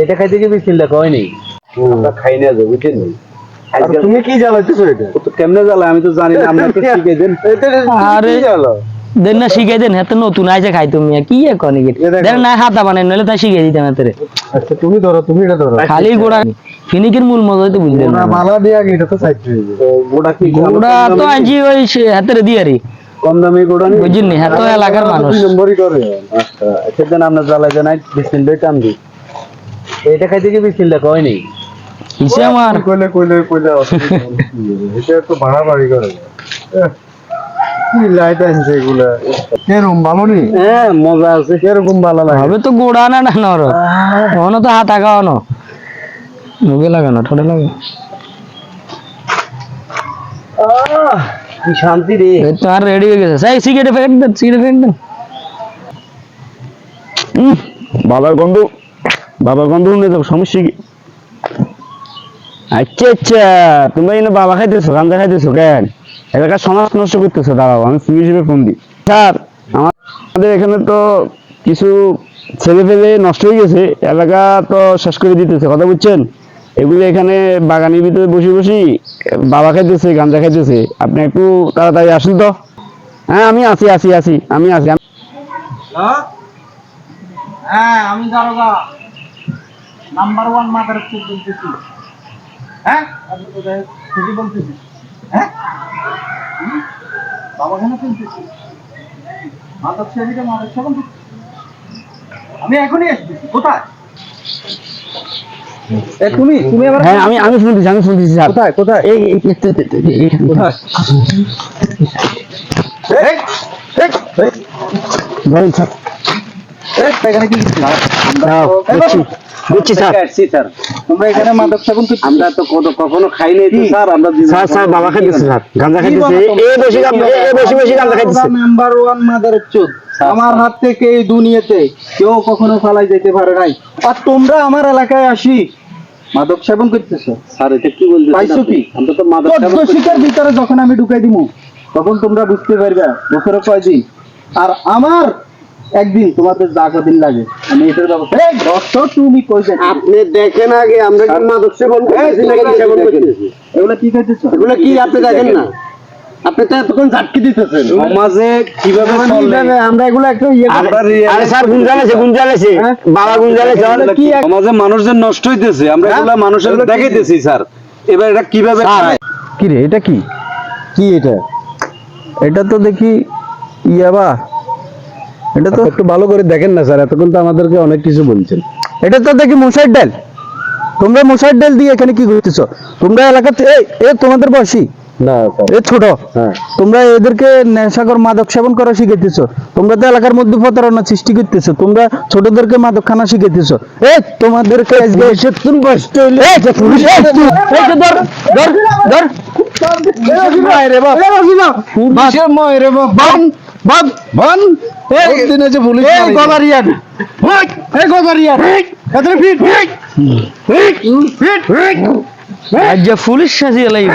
এটা খাইতে কি বিসমিল্লাহ কয় নাই আমরা খাই না যাবো বুঝছেন তুমি কি জ্বালাইতেছো এটা? তো কেমনে জ্বালা আমি তো জানি না আপনি একটু শিখে দেন আরে দেন না শিখাই দেন এত নতুন আইছে খাই তুমি কি কনি দেন না হাতা বানাই নলে তা শিখাই দিতাম এতরে আচ্ছা তুমি ধরো, তুমি এটা ধরো। খালি গোড়া ফিনিকের মূল মজা তো বুঝলেন না মালা দিয়ে আগে এটা তো সাইড হয়ে যাবে। গোড়া কি গোড়া তো আনছি ওই হাতের দিয়ে রে কম দামি গোড়া নেই বুঝছেন নি এত এলাকার মানুষ 2 নম্বরই করে। আচ্ছা সেদিন আমরা জ্বালা জানাই বিসমিল্লাহ টান দিই এটা খাইতে কি বিসমিল্লাহ কয় নাই কিসে আমার কইলে অসুবিধা নেই। এটা তো বাড়াবাড়ি করে। কি লাইট আনছে এগুলা? এরকম ভালো নেই? হ্যাঁ মজা আছে এরকম ভালো লাগে। হবে তো গোড়া না না নর ওনো তো হাত আগানো মুখে লাগানো ঠোঁটে লাগানো কি শান্তি রে এই তো আর রেডি হয়ে গেছে সেই সিগারেট ফেট দেন সিগারেট ফেট দেন বাবার গন্ধ নিয়ে যাবো সমস্যা কি? আচ্ছা আচ্ছা তোমরা এনে বাবা খাইতেছো গাঞ্জা খাইতেছো কেন এলাকার সমাজ নষ্ট করতেছো দাঁড়াও আমি সিবি হিসেবে ফোন দিই স্যার আমাদের এখানে তো কিছু ছেলে ফেলে নষ্ট হয়ে গেছে এলাকা তো শেষ করে দিতেছে কথা বুঝছেন এগুলো এখানে বাগানের ভিতরে বসে বসে বাবা খাইতেছে গাঞ্জা খাইতেছে আপনি একটু তাড়াতাড়ি আসুন তো হ্যাঁ আমি আছি হ্যাঁ আমি দারোগা নাম্বার 1 মাদার চোদ বলতেছি। হ্যাঁ আপনি কোথায় খুঁজি বলতেছি? হ্যাঁ বাবা কেন চলতেছি মাদক সেবিকা মাদক সেবন করতেছি। আমি এখনই আসতেছি। কোথায় তুমি আবার হ্যাঁ আমি শুনতেছি স্যার কোথায়? এই কোথায়? ধরেন স্যার এখানে কি বুঝছি স্যার স্যার তোমরা এখানে মাদক সেবন করতেছি? আমরা তো কখনো খাই নাই তো স্যার আমরা স্যার বাবা খাইতেছে স্যার গাঁজা খাইতেছে বেশি গাঁজা খাইতেছে নাম্বার 1 মাদার চোদ আমার হাত থেকে এই দুনিয়াতে কেউ কখনো ফালাই যেতে পারে নাই। আর তোমরা আমার এলাকায় আসি মাদক সেবন করতেছো। স্যার এটা কি বলছেন পাইছো কি? আমরা তো মাদক সেবন করি। শিকার ভিতরে যখন আমি ঢুকাই দিমু তখন তোমরা বুঝতে পারবে বছরে কয়দিন আর আমার একদিন তোমাদের যা কদিন লাগে আমি এটার ব্যবস্থা তুমি কই যাচ্ছ? আপনি দেখেন আগে আমরা কি মাদক সেবন করতেছি নাকি সেবন করতেছি এগুলা কি খাইতেছো? এগুলো কি আপনি দেখেন না আপনি তো এতক্ষণ ঝাটকি দিতেছেন সমাজে কিভাবে চলে আমরা এগুলো একটা ইয়ে আরে স্যার গুঞ্জালেছে বাবা গুঞ্জালেছে কি সমাজে মানুষজন নষ্ট হইতেছে আমরা এগুলা মানুষের দেখাইতেছি স্যার এবার এটা কিভাবে খায় কি রে এটা কি? কি এটা? এটা তো দেখি ইয়াবা। এটা তো একটু ভালো করে দেখেন না স্যার, এতক্ষণ তো আমাদেরকে অনেক কিছু বলছেন। এটা তো দেখি মশার ডাল। তোমরা মশার ডাল দিয়ে এখানে কি করতেছো? তোমরা এলাকাতে এ তোমাদের বয়সী না এ ছোট, তোমরা এদেরকে নেশাকর মাদক সেবন করা শিখাইতেছো। তোমরা তো এলাকার মধ্যে প্রতারণা সৃষ্টি করতেছো। তোমরা ছোটদেরকে মাদক খানা শিখাইতেছো। তোমাদেরকে আজকে তুমি কষ্ট হইলে আজ পুলিশ সাজিয়ে লাগবে